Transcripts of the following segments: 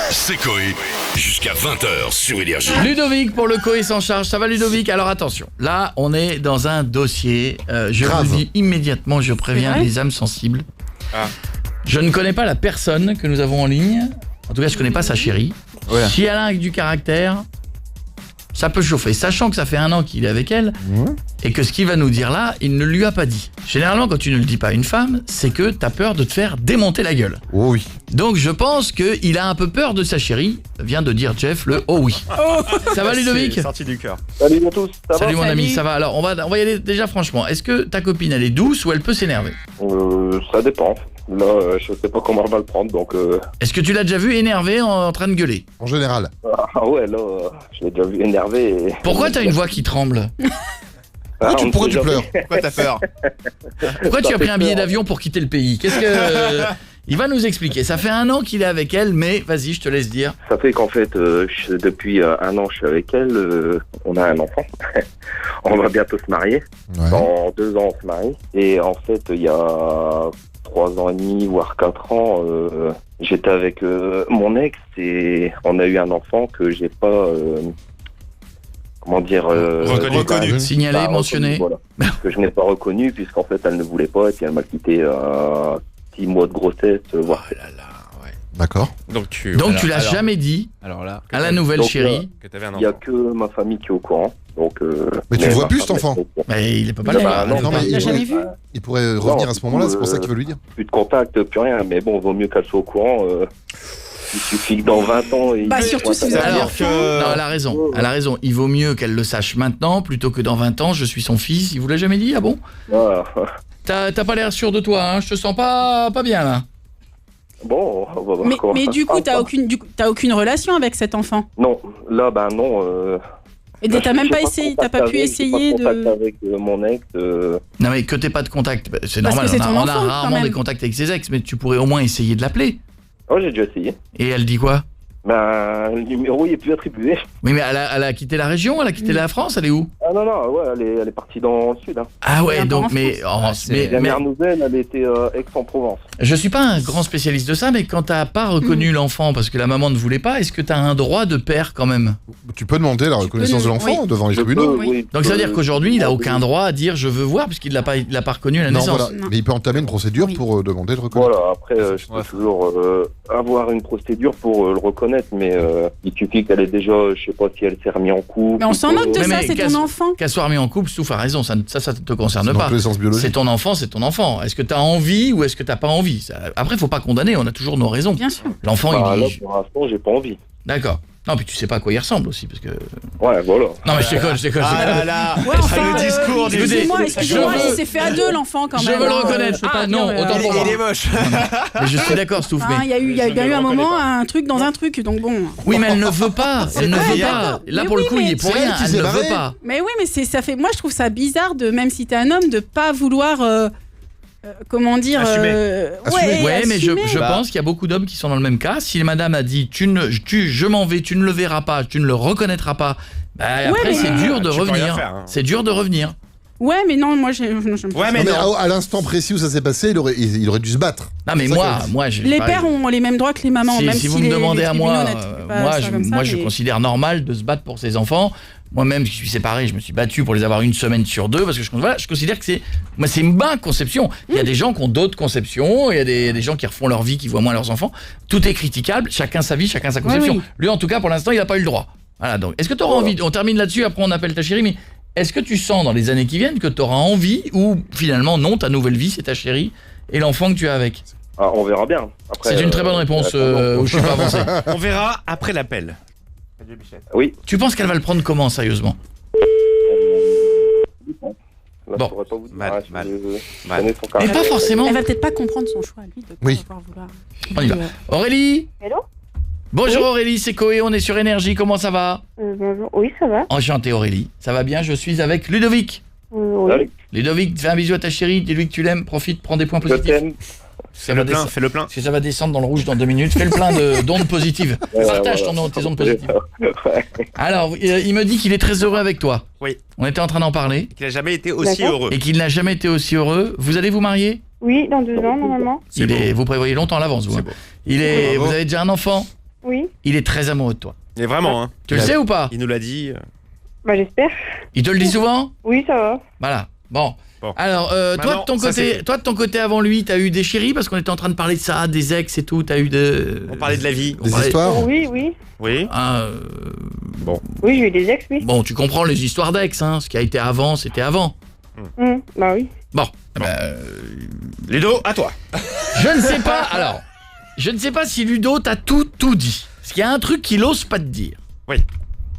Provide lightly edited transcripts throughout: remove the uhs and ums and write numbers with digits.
C'est Coé, jusqu'à 20h sur Énergie. Ludovic pour le Coé s'en charge. Ça va Ludovic? Alors attention, là on est dans un dossier, je vous le dis immédiatement, je préviens les âmes sensibles. Je ne connais pas la personne que nous avons en ligne, en tout cas je connais pas sa chérie. Si elle a du caractère, ça peut chauffer, sachant que ça fait 1 an qu'il est avec elle, et que ce qu'il va nous dire là, il ne lui a pas dit. Généralement, quand tu ne le dis pas à une femme, c'est que t'as peur de te faire démonter la gueule. Oh oui. Donc je pense qu'il a un peu peur de sa chérie, vient de dire Jeff le oh oui. Ça va Ludovic? C'est sorti du cœur. Salut à tous, ça Salut va? mon ami, ça va. Alors on va y aller déjà franchement. Est-ce que ta copine elle est douce ou elle peut s'énerver? Ça dépend. Là, je sais pas comment elle va le prendre, donc... Est-ce que tu l'as déjà vu énervé en train de gueuler? En général. Ah ouais, là, je l'ai déjà vu énervé et... Pourquoi t'as une voix qui tremble? Pourquoi tu pleures? Pourquoi t'as peur? Pourquoi tu as pris un billet d'avion pour quitter le pays? Qu'est-ce que... Il va nous expliquer. Ça fait 1 an qu'il est avec elle, mais vas-y, je te laisse dire. Ça fait qu'en fait, depuis 1 an, je suis avec elle, on a un enfant. On va bientôt se marier. Ouais. Dans 2 ans, on se marie. Et en fait, il y a 3 ans et demi, voire 4 ans, j'étais avec mon ex et on a eu un enfant que j'ai pas... comment dire... Reconnu. Signalé, pas mentionné. reconnu, voilà. Que je n'ai pas reconnu, puisqu'en fait, elle ne voulait pas et puis elle m'a quitté 6 mois de grossesse, voire... Oh là là, ouais. D'accord. Donc tu l'as jamais dit alors là à la nouvelle Donc, chérie. que t'avais un Il n'y a enfant. que ma famille qui est au courant. Donc, Mais tu le vois ma plus, femme cet enfant? est au courant. Mais il est pas Bah, là. non, mais T'as jamais vu? Il pourrait revenir Non, à ce moment-là, c'est pour ça euh, qu'il veut lui dire. Plus de contact, plus rien. Mais bon, vaut mieux qu'elle soit au courant. Il suffit que dans 20 ans... Bah, surtout si vous avez Alors un enfant. Non, elle a raison. Elle a raison. Il vaut mieux qu'elle le sache maintenant plutôt que dans 20 ans. Je suis son fils. Il vous l'a jamais dit? Ah bon? Voilà. T'as pas l'air sûr de toi, hein? Je te sens pas bien là. Bon, on va voir comment Mais ça du se coup, passe. t'as aucune relation avec cet enfant? Non, là, non. Et t'as même pas essayé, t'as pas pu essayer de... de... avec mon ex. Non mais que t'aies pas de contact, c'est Parce normal. que c'est ton On a enfant, quand rarement même. des contacts avec ses ex, mais tu pourrais au moins essayer de l'appeler. Oh, j'ai déjà essayé. Et elle dit quoi? Le numéro, il est plus attribué. Oui mais elle a quitté la région, elle a quitté la France, elle est où? Ah non, ouais, elle est partie dans le sud. Hein. Ah ouais, Elle est donc en mais La dernière nouvelle, elle était Aix-en-Provence. je suis pas un grand spécialiste de ça, mais quand t'as pas reconnu l'enfant parce que la maman ne voulait pas, est-ce que t'as un droit de père quand même? Tu peux demander la reconnaissance de l'enfant oui. devant les Je tribunaux. peux, oui. Donc ça veut dire qu'aujourd'hui il a aucun droit à dire je veux voir puisqu'il l'a pas reconnu à la Non, naissance. voilà. Non. Mais il peut entamer une procédure Oui. pour demander de reconnaître. Voilà, après, je peux toujours avoir une procédure pour le reconnaître, mais il suffit qu'elle ait déjà, je sais pas si elle s'est remise en couple. Mais on s'en moque de Mais ça, c'est qu'elle- ton enfant. Qu'elle soit remise en couple, Stouff a raison, ça te concerne C'est dans pas. tous les sens C'est biologiques. ton enfant, c'est ton enfant. Est-ce que t'as envie ou est-ce que t'as pas envie? Après, faut pas condamner, on a toujours nos raisons. Bien sûr. L'enfant, Bah, il là, est... pour l'instant, j'ai pas envie. D'accord. Non, puis tu sais pas à quoi il ressemble aussi, parce que... Ouais, voilà. Non, mais je déconne. Ah là là. Ouais, enfin, le discours du... Excusez-moi, Je veux- il s'est fait à 2 l'enfant quand Je même. veux le hein, reconnaître. je peux Ah, pas non, dire, autant pour moi. Il est moche. Mais je suis d'accord, Stouff, Ah, mais... il y a eu un reconnais moment, pas. un truc dans un truc, donc bon. Oui, mais elle ne veut pas. Elle ne veut Ouais, pas. d'accord. Là, Mais pour le oui, coup, il mais est pour c'est rien. elle qui Elle s'est ne barrée. veut pas. Mais oui, mais ça fait. Moi, je trouve ça bizarre de, même si t'es un homme, de pas vouloir. Comment dire Assumer. Assumer. Ouais, mais je assumer. pense qu'il y a beaucoup d'hommes qui sont dans le même cas. Si madame a dit je m'en vais, tu ne le verras pas, tu ne le reconnaîtras pas, bah, après mais- c'est dur de Tu peux rien revenir. faire, hein. C'est dur de revenir. Ouais, mais non, moi, j'aime Ouais, Non, mais mais non. à l'instant précis où ça s'est passé, il aurait dû se battre. Non mais C'est ça moi je Les pareil. pères ont les mêmes droits que les mamans, même Si vous si me les demandez à tribunaux moi, n'attribuent pas ça comme ça, moi je mais- considère normal de se battre pour ses enfants. Moi-même, je suis séparé, je me suis battu pour les avoir 1 semaine sur 2 parce que je considère que c'est ma conception. Il y a des gens qui ont d'autres conceptions, il y a des gens qui refont leur vie, qui voient moins leurs enfants. Tout est critiquable, chacun sa vie, chacun sa conception. oui. Lui, en tout cas, pour l'instant, il n'a pas eu le droit. Voilà, donc, est-ce que tu auras envie, on termine là-dessus, après on appelle ta chérie, mais est-ce que tu sens dans les années qui viennent que tu auras envie ou finalement non, ta nouvelle vie, c'est ta chérie et l'enfant que tu as avec? Ah, on verra bien. Après, C'est une très bonne réponse où je suis pas avancé. On verra après l'appel. Oui. Tu penses qu'elle va le prendre comment, sérieusement? Là, Bon. je pourrais pas vous dire. Mal, je mal. connais son Mais caractère. pas forcément. Elle va peut-être pas comprendre son choix, lui, de pas Oui. avoir vouloir. On y va. Aurélie? Hello. Bonjour Aurélie, c'est Coé, on est sur Énergie, comment ça va? Bonjour. Oui, ça va. Enchanté Aurélie, ça va bien, je suis avec Ludovic. Oui. Salut. Ludovic, fais un bisou à ta chérie, dis-lui que tu l'aimes, profite, prends des points Je positifs. t'aime. Ça va descendre. Fais le plein. Parce que ça va descendre dans le rouge dans 2 minutes, fais le plein d'ondes positives. Partage tes ondes positives. Ouais. Alors, il me dit qu'il est très heureux avec toi. Oui. On était en train d'en parler. Qu'il a jamais été aussi D'accord. heureux. Et qu'il n'a jamais été aussi heureux. Vous allez vous marier? Oui, dans 2 ans, normalement. Vous prévoyez longtemps à l'avance, vous. C'est hein. beau. Vous Bravo. avez déjà un enfant? Oui. il est très amoureux de toi. Et vraiment, hein. Tu le sais ou pas? Il nous l'a dit. Bah j'espère. Il te le dit souvent? Oui, ça va. Voilà. Bon. Bon. Alors, Maintenant, toi de ton côté avant lui, t'as eu des chéris parce qu'on était en train de parler de ça, des ex et tout. T'as eu de. On parlait de la vie. Des histoires. Oui, oui. Oui. Oui, j'ai eu des ex, oui. Bon, tu comprends les histoires d'ex, hein. Ce qui a été avant, c'était avant. Bah oui. Bon. Ludo, à toi. Je ne sais pas. Alors, je ne sais pas si Ludo t'a tout dit. Parce qu'il y a un truc qu'il ose pas te dire. Oui.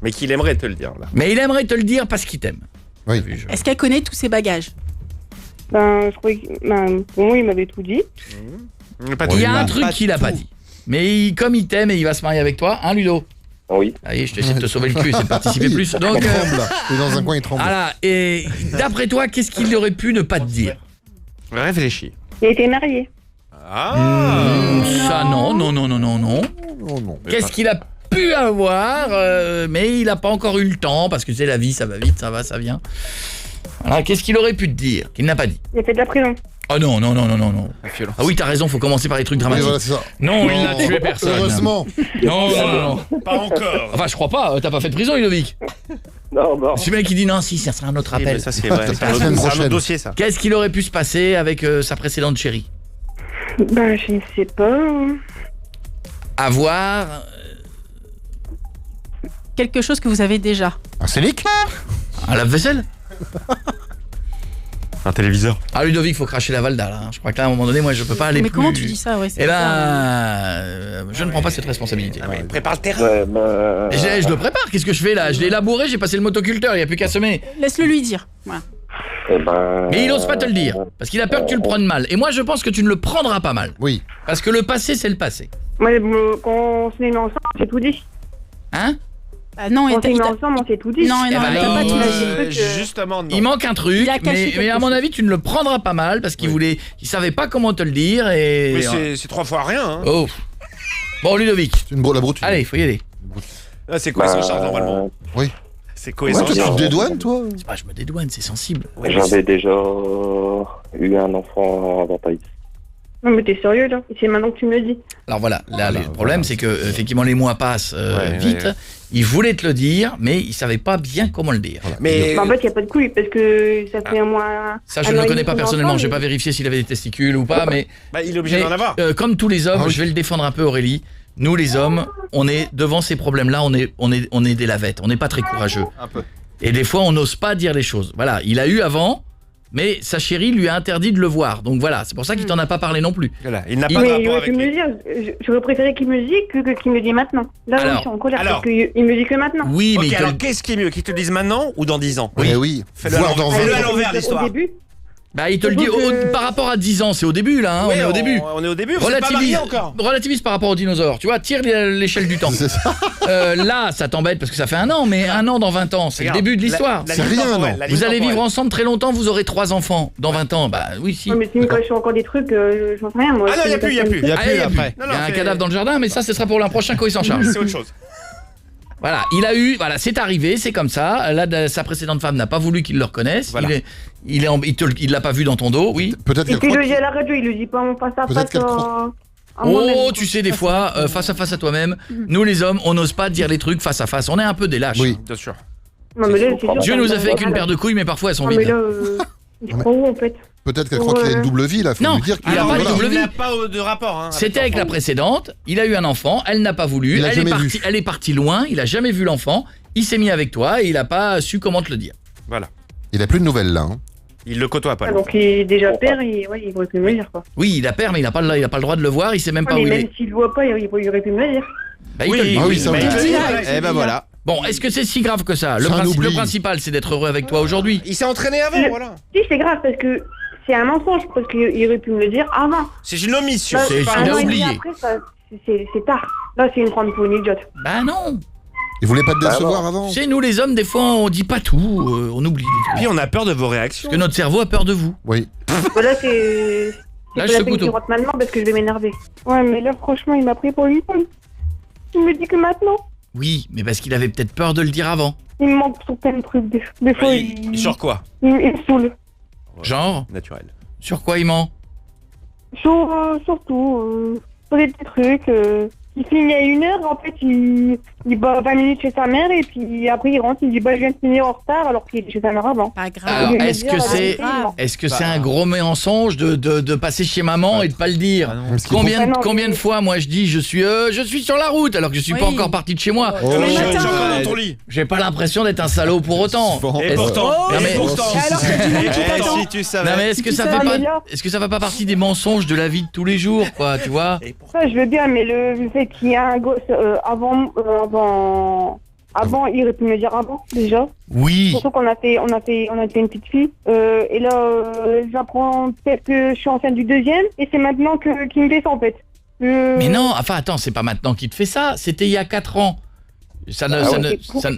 Mais qu'il aimerait te le dire, là. Mais il aimerait te le dire parce qu'il t'aime. Oui. Est-ce qu'elle connaît tous ses bagages? Ben, je croyais que... pour moi, il m'avait tout dit. Il y a un truc qu'il a pas dit. Mais comme il t'aime et il va se marier avec toi, hein Ludo? Oui. Allez, je t'essaie de te sauver le cul, c'est de participer plus. Il Donc, tremble. Il est dans un coin, il tremble. voilà. Et d'après toi, qu'est-ce qu'il aurait pu ne pas te dire? Réfléchis. Il était marié. Ça, non. Oh non. Qu'est-ce qu'il a pu avoir, mais il n'a pas encore eu le temps, parce que tu sais, la vie, ça va vite, ça va, ça vient. Voilà, qu'est-ce qu'il aurait pu te dire, qu'il n'a pas dit? Il a fait de la prison. Oh non. Ah oui, t'as raison, faut commencer par les trucs Oui, dramatiques. voilà, c'est ça. Non, il n'a tué personne. Heureusement. Non. Pas encore. Enfin, je crois pas, t'as pas fait de prison, Ludovic. Non. Ce mec qui dit non, si, ça sera un autre appel. Ça, c'est vrai. C'est La semaine un prochaine. autre dossier, ça. Qu'est-ce qu'il aurait pu se passer avec sa précédente chérie? Ben, je ne sais pas. Avoir... Quelque chose que vous avez déjà. Un Célic. un lave-vaisselle? Un téléviseur. Ah, Ludovic, faut cracher la Valda, là. Je crois que là, à un moment donné, moi, je peux pas aller Mais plus... comment tu dis ça? Ouais, c'est Eh bizarre. ben, je ne prends pas cette responsabilité. Prépare le terrain. Ouais, bah... Je le prépare, qu'est-ce que je fais là? Je l'ai labouré, j'ai passé le motoculteur, il n'y a plus qu'à semer. Laisse-le lui dire. Voilà. eh ben... Mais il ose pas te le dire, parce qu'il a peur que tu le prennes mal. Et moi, je pense que tu ne le prendras pas mal. Oui. Parce que le passé, c'est le passé. Moi, quand on s'est mis ensemble, on s'est tout dit. Hein? Bah non, Quand on s'est mis t'a- ensemble, on s'est tout dit. Non, Eh ben, il t'a pas tout il- dit. Justement, non. Il manque un truc, Il a caché mais quelque à mon chose. avis, tu ne le prendras pas mal, parce qu'il Oui. il savait pas comment te le dire, et... Mais c'est 3 fois rien, hein. Oh. Bon, Ludovic, C'est une la broute. allez, faut y aller. Ah, c'est quoi son charge, normalement? Oui. C'est Ouais, cohérent. toi, tu te dédouanes, toi? C'est pas, je me dédouane, c'est sensible. J'avais déjà eu un enfant avant Thaïs. Non, mais t'es sérieux, là? C'est maintenant que tu me le dis. Alors voilà, là, le problème, c'est que effectivement les mois passent vite. ouais. Il voulait te le dire, mais il savait pas bien comment le dire. Mais Bah, en fait, il n'y a pas de couille, parce que ça fait un mois... Ça, je un ne an le et connais demi pas qu'on est personnellement. ensemble, J'ai pas mais- vérifié s'il avait des testicules ou pas, mais il est obligé d'en avoir. comme tous les hommes, Ah oui. je vais le défendre un peu, Aurélie. Nous, les hommes, on est devant ces problèmes-là, on est des lavettes. On n'est pas très courageux. Un peu. Et des fois, on n'ose pas dire les choses. Voilà, il a eu avant, mais sa chérie lui a interdit de le voir. Donc voilà, c'est pour ça qu'il t'en a pas parlé non plus. Voilà, il n'a pas de Mais il rapport aurait avec pu me le lui. dire. J'aurais préféré qu'il me le dise que qu'il me le dise maintenant. Là, Alors, oui, je suis en colère alors. parce qu'il me le dit que maintenant. Oui, mais Ok, il te alors le- qu'est-ce qui est mieux? Qu'il te le dise maintenant ou dans 10 ans? Oui. Oui. Fais-le à Voir dans l'envers. Fais-le à 20 ans. l'envers, l'histoire. Au début, bah, il te le dit par rapport à 10 ans, c'est au début là, hein, on est au début. On est au début, vous êtes pas mariés encore. Relativise par rapport aux dinosaures, tu vois, tire l'échelle du temps. C'est ça. Là, ça t'embête parce que ça fait un an, mais un an dans 20 ans, c'est le Regarde, début de l'histoire. la C'est ligne rien, temporelle, non. la ligne Vous allez vivre temporelle. ensemble très longtemps, vous aurez 3 enfants dans 20 ans. Bah oui, si. non, mais si quand je fais encore des trucs, j'en sais rien, moi. Ah non, il y a plus, il y a plus. Il y a Ah, plus il y a après. Il y a un cadavre dans le jardin, mais ça, ce sera pour l'an prochain quand il s'en charge. C'est autre chose. Voilà, il a eu, voilà, c'est arrivé, c'est comme ça. Là, sa précédente femme n'a pas voulu qu'il le reconnaisse. Voilà. Il l'a pas vu dans ton dos, oui. Peut-être Et qu'elle puis croit le dit à la radio, il le dit pas en face à Peut-être face qu'elle à moi-même. Oh, tu sais, des fois, face à face à toi-même, nous les hommes, on n'ose pas dire les trucs face à face. On est un peu des lâches. Oui. Bien sûr. Non, mais là, c'est sûr, Dieu ça nous a me- fait qu'une paire de couilles, mais parfois elles sont Non, mais vides. là, il croit où en fait? Peut-être qu'elle croit qu'il a une double vie, là. Faut Non, lui dire qu'il il a pas de voilà. double vie. Il n'a pas de rapport. Hein, C'était avec la précédente, il a eu un enfant, elle n'a pas voulu, Il a jamais vu. elle est partie loin, il a jamais vu l'enfant, il s'est mis avec toi et il a pas su comment te le dire. Voilà. Il a plus de nouvelles, là. hein. Il le côtoie pas. Ah, lui. donc il est déjà père, il aurait pu me le dire quoi. Oui, il a peur, mais il a pas le droit de le voir, il sait même pas mais où il même est. s'il le voit pas, il aurait pu me le dire. Bah, il te le dit. Ah oui, ça, mais oui. il te le dit, Ah, ouais. Eh ben voilà. Bon, est-ce que c'est si grave que ça? Le C'est un oubli. principal, c'est d'être heureux avec toi aujourd'hui. Il s'est entraîné avant, Le- voilà. Si, c'est grave parce que c'est un mensonge, parce qu'il aurait pu me le dire avant. C'est une omission. Là, C'est- un il a an et demi oublié. après, c'est tard. Là, c'est une prendre pour une idiote. Bah non. Il voulait pas te Bah décevoir non. avant. Tu sais, nous les hommes, des fois, on dit pas tout, on oublie des trucs. Puis on a peur de vos réactions. Parce que notre cerveau a peur de vous. Oui. Voilà, c'est Lâche pas ce la peine couteau. qu'il rentre maintenant parce que je vais m'énerver. Ouais, mais là, franchement, il m'a pris pour une folle. Il me dit que maintenant. Oui, mais parce qu'il avait peut-être peur de le dire avant. Il me manque sur plein de trucs. Des fois, Sur quoi? il me saoule. Genre, Naturel. sur quoi il ment? Surtout, sur des petits trucs. il finit à 1h, en fait, il bat 20 minutes chez sa mère et puis après il rentre, il dit bah je viens de finir en retard alors qu'il est chez sa mère avant. Pas grave. Alors, Il est-ce vient que me dire la c'est vérité, non. est-ce que c'est un gros mensonge de passer chez maman et de pas le dire? Parce qu'il Combien, Ah non, combien de mais- fois moi je dis je suis sur la route alors que je suis pas Oui. encore parti de chez moi? Oh, Mais Je attends. suis dans ton lit. J'ai pas l'impression d'être un salaud pour autant. Souvent. Et Est-ce- pourtant, Oh, non, mais- et pourtant. Alors que tu dis Eh, attends. si tu savais. Non mais est-ce que Tu ça sais, fait mais pas là- est-ce que ça fait pas partie des mensonges de la vie de tous les jours quoi, tu vois? Et pourtant. Ça je veux bien, mais le fait qu'il y a un gosse avant, il aurait pu me dire avant déjà. Oui. Surtout qu'on a fait une petite fille. Et là, j'apprends peut-être que je suis enceinte du deuxième et c'est maintenant qu'il me fait ça en fait. Mais non, enfin attends, c'est pas maintenant qu'il te fait ça, c'était il y a 4 ans. Ça ne, ça ne,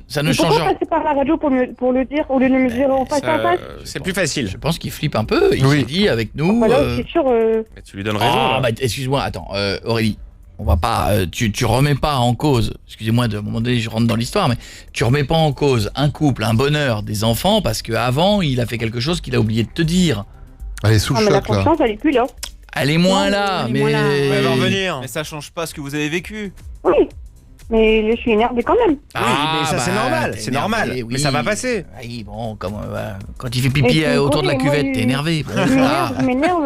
ça ne change Pourquoi rien. passer par la radio pour le dire au lieu de me le dire en face à face? C'est plus facile. Je pense qu'il flippe un peu, il Oui. s'est dit avec nous. Voilà, c'est sûr. Mais tu lui donnes raison. Ah là. bah excuse-moi, attends, Aurélie, on va pas, tu remets pas en cause, excusez-moi de à un moment donné je rentre dans l'histoire, mais tu remets pas en cause un couple, un bonheur, des enfants, parce qu'avant il a fait quelque chose qu'il a oublié de te dire. Elle est sous le Non, mais la choc là. confiance, elle est plus là. Elle est moins Non, là, elle est mais... moins là. Mais elle va revenir. Mais ça change pas ce que vous avez vécu. Oui. Mais je suis énervée quand même. mais ça, c'est normal, t'es c'est normal. énervé, Mais ça va passer. Oui, bon, comme, quand il fait pipi Et puis, autour de la écoutez, moi, cuvette, t'es énervé. Bon, Je voilà. m'énerve,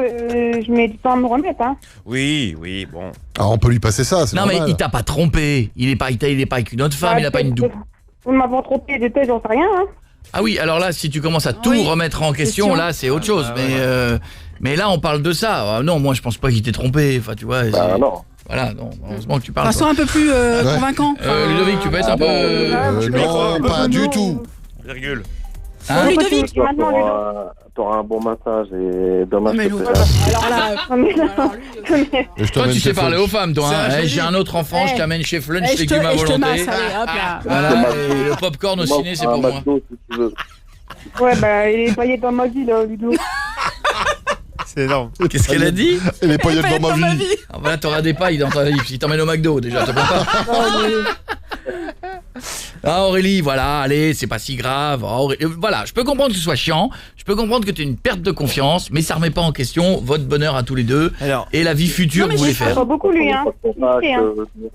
je mets du temps à me remettre. Hein. Oui, oui, bon. Ah, on peut lui passer ça, c'est Non mais normal. il t'a pas trompé, il est pas avec une autre femme, il a pas une double. Vous m'avez trompé de tête, j'en sais rien. Hein. Ah oui, alors là, si tu commences à tout Oui. remettre en question, Question. là, c'est autre chose. Mais là, on parle de ça. Ah, non, moi, je pense pas qu'il t'ait trompé. Enfin, tu vois. Bah c'est- non. Voilà, non, heureusement que tu parles. Façon un peu plus convaincant. Ludovic, tu peux être un peu. Non, pas du tout. Virgule. Hein Ludovic, Tu maintenant, Ludo. T'auras un bon massage et demain Mais je te Lou- fais ça. Alors là, Non, mais là, Et je Toi, t'emmène tu sais chez parler Foch. aux femmes, toi. C'est Hein. un joli. J'ai un autre enfant, je Eh. t'amène chez Flunch, je légumes à te volonté. masse, allez, hop là. Voilà, et le popcorn au ciné, c'est Un pour moi. McDo, si tu veux. ouais, bah, il est paillé dans ma vie, là, Ludo. C'est énorme. Qu'est-ce qu'elle a dit? Et les paillettes dans ma vie. Ah, voilà, t'auras des pailles dans ta vie. Si t'emmènes au McDo, déjà, t'as pas. Ah Aurélie, voilà, allez, c'est pas si grave. Ah, voilà, je peux comprendre que ce soit chiant, je peux comprendre que tu aies une perte de confiance, mais ça remet pas en question votre bonheur à tous les deux Alors, et la vie future Non, mais que vous voulez j'ai faire. Pas beaucoup, lui, hein. Pas de Il contact, sait, hein.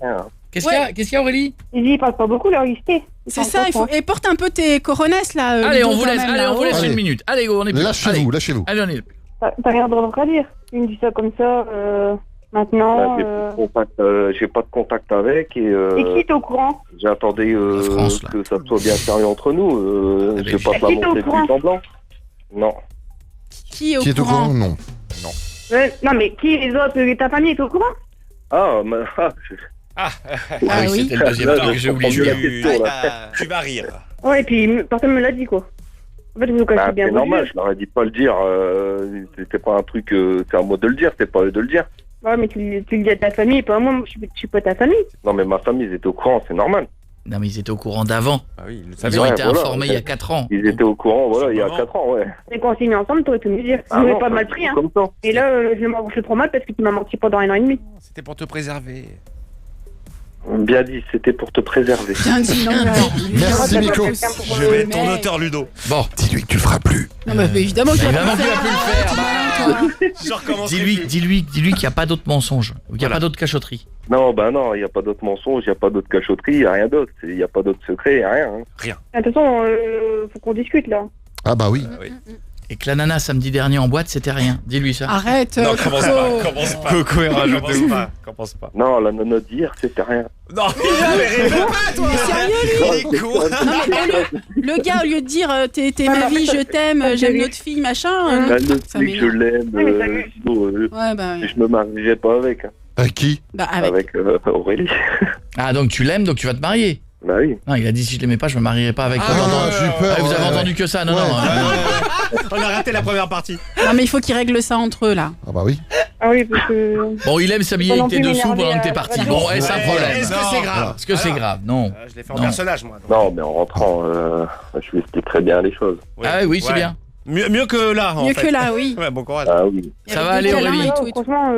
rien. Qu'est-ce qu'il y a Aurélie? Il dit, il passe pas beaucoup, leur histoire. C'est ça, il faut. Et porte un peu tes coronesses là. Allez, Ludo, on vous quand laisse, même, allez, là. on vous laisse Allez. une minute. Allez, go, on est plus. Lâchez-vous, lâchez-vous. Allez, on est. T'as rien de à dire. Il me dit ça comme ça, maintenant. J'ai pas de contact avec et Et qui est au courant? j'attendais La France, là. que ça soit bien sérieux entre nous. Ah, Je vais mais pas qui est au m'avancer courant plus semblant. Non. Qui est au Qui est au courant courant? Non. Non, mais qui les autres? Ta famille est au courant? Ah, Ah Ah oui, oui. c'était le deuxième truc que j'ai oublié. J'ai Julien. la question, là. Tu vas rire. Ouais, et puis personne me l'a dit, quoi. En fait, vous cachez Bah, bien c'est vos normal, yeux. je leur ai dit de pas le dire. C'était pas un truc, c'est à moi de le dire, c'est pas à eux de le dire. Ouais, mais tu le dis à ta famille, pas à moi, je suis pas ta famille. Non, mais ma famille, ils étaient au courant, c'est normal. Non, mais ils étaient au courant d'avant. Ah oui, il le Ils savait. ont Ouais, été voilà. informés il y a 4 ans. Ils étaient au courant, voilà, il y a Maman. 4 ans, ouais. Mais quand on s'est mis ensemble, t'aurais pu me le dire. Ah Je m'avais non, pas ça, mal c'est pris, hein. Comme ça. Et là, je le prends mal parce que tu m'as menti pendant 1 an et demi. C'était pour te préserver. Bien dit, c'était pour te préserver. Bien dit, non. Merci, Nico. Je vais être ton auteur, Ludo. Bon, Dis-lui que tu le feras plus. Non, mais évidemment qu'il évidemment va qu'il va plus le faire. Bah, Je recommencerai dis-lui qu'il n'y a pas d'autre mensonge, qu'il n'y a Voilà. pas d'autre cachotterie. Non, bah non, il n'y a pas d'autre mensonge, il n'y a pas d'autre cachotterie, il n'y a rien d'autre. Il n'y a pas d'autre secret, il n'y a rien. Hein. De toute façon, faut qu'on discute, là. Ah bah oui. Et que la nana samedi dernier en boîte, c'était rien. Dis-lui ça. Arrête. Non, commence Coco. pas, commence pas. Coco est rajouté Commence ouf. pas, commence pas. Non, la nana d'hier, c'était rien. Non, mais répète pas, toi. Mais sérieux, lui Il est con. Non, mais le gars, au lieu de dire t'es ma vie, je t'aime, j'aime notre fille, machin. La nana, ça que je m'énerve. l'aime, Oui, mais ça lui- Ouais, bah, oui. je me marierai pas avec. Hein. Avec qui? Bah, avec. Aurélie. Ah, donc tu l'aimes, donc tu vas te marier. Bah oui. Non, il a dit si je l'aimais pas, je me marierais pas avec toi. Ah, Non, non, j'ai eu peur. vous avez ouais, entendu ouais. que ça, non, Ouais. non. hein. On a raté la première partie. Non, mais il faut qu'ils règlent ça entre eux, là. Ah bah oui. Ah oui, parce que. Bon, il aime s'habiller Pas avec non tes plus dessous m'énerver pendant que à t'es la parti. radio. Bon, est-ce un Ouais, problème? Est-ce que c'est grave? Est-ce que c'est grave? Non. Je l'ai fait en Non. personnage, moi. donc. Non, mais en rentrant, je lui expliquerai bien les choses. Ouais. Ah oui, c'est Ouais. bien. Mieux que là, en Mieux fait. que là, oui. Ouais, bon courage. Ah oui. Il y Ça avait va des aller, câlins Aurélie. et tout, et tout. Franchement,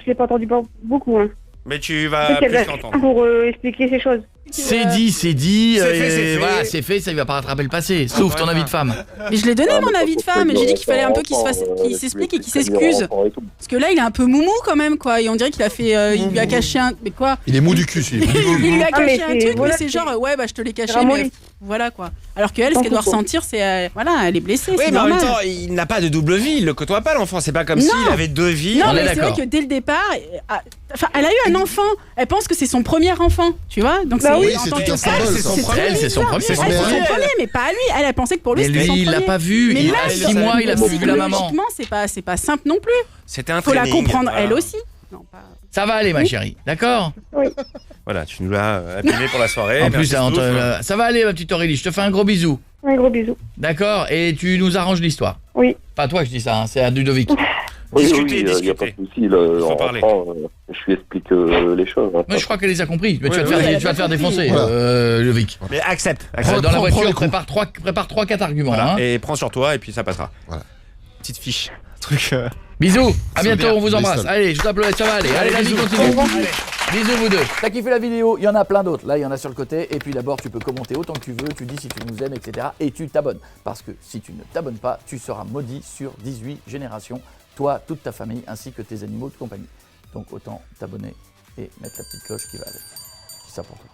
je l'ai pas entendu beaucoup. Hein. Mais tu vas qu'elle plus va t'entendre. pour expliquer ces choses. C'est dit, C'est fait, c'est fait. Voilà, c'est fait, ça ne va pas rattraper le passé. Sauf ton avis de femme. Mais je l'ai donné mon avis de femme. J'ai dit qu'il fallait un peu qu'il s'explique et qu'il s'excuse. Parce que là, il est un peu moumou quand même, quoi. Et on dirait qu'il a fait. Il lui a caché un. Mais quoi? Il est mou du cul, celui-là. Il lui a Ah, mais caché un c'est- truc, voilà, mais c'est c'est- genre, ouais, bah je te l'ai caché, vraiment mais lui. voilà quoi. Alors qu'elle, ce qu'elle doit ressentir, c'est. Voilà, elle est blessée, Oui, c'est mais en normal. même temps, il n'a pas de double vie. Il le côtoie pas, l'enfant. C'est pas comme Non. s'il avait deux vies. Non, On est mais c'est vrai d'accord. que dès le départ, enfin, elle a eu un enfant. Elle pense que c'est son premier enfant, tu vois. Donc Bah c'est oui, en c'est tant tout que un symbole, femme, ça. c'est très Elle, c'est son bizarre. premier. Elle, C'est c'est son son premier. premier, mais pas à lui. Elle pensait que pour lui, Mais c'était son lui, il l'a premier. pas vu. Mais Il là, a 6 mois, il a pas vu la maman. psychologiquement, c'est pas simple non plus. C'était un Faut la training, comprendre voilà. elle aussi. Non, pas. Ça va aller, ma chérie. D'accord? Voilà, tu nous l'as appelé pour la soirée. En plus, Merci, Stouff. ça va aller, ma petite Aurélie. Je te fais un gros bisou. Un gros bisou. D'accord? Et tu nous arranges l'histoire. Oui. Pas toi, je dis ça, hein, c'est à Ludovic. Discutez, il n'y a discutez. pas de souci. Là, Il faut en parler. rentrant, je lui explique les choses. hein. Moi, je crois qu'elle les a compris. Mais tu vas te Oui, faire, oui, tu vas te faire elle a bien défoncer, compris. Ludovic. Mais accepte. Dans accepte. la prends voiture, les coups. prépare 3-4 arguments. Voilà. Hein. Et prends sur toi et puis ça passera. Voilà. Petite fiche. Truc. Bisous, à bientôt, bien. on vous embrasse. Bisous. Allez, je t'applaudis, ça va aller. Allez, la vie continue. Bisous vous deux. T'as kiffé la vidéo? Il y en a plein d'autres. Là, il y en a sur le côté. Et puis d'abord, tu peux commenter autant que tu veux. Tu dis si tu nous aimes, etc. Et tu t'abonnes. Parce que si tu ne t'abonnes pas, tu seras maudit sur 18 générations. Toi, toute ta famille, ainsi que tes animaux de compagnie. Donc autant t'abonner et mettre la petite cloche qui va avec. C'est ça pour toi.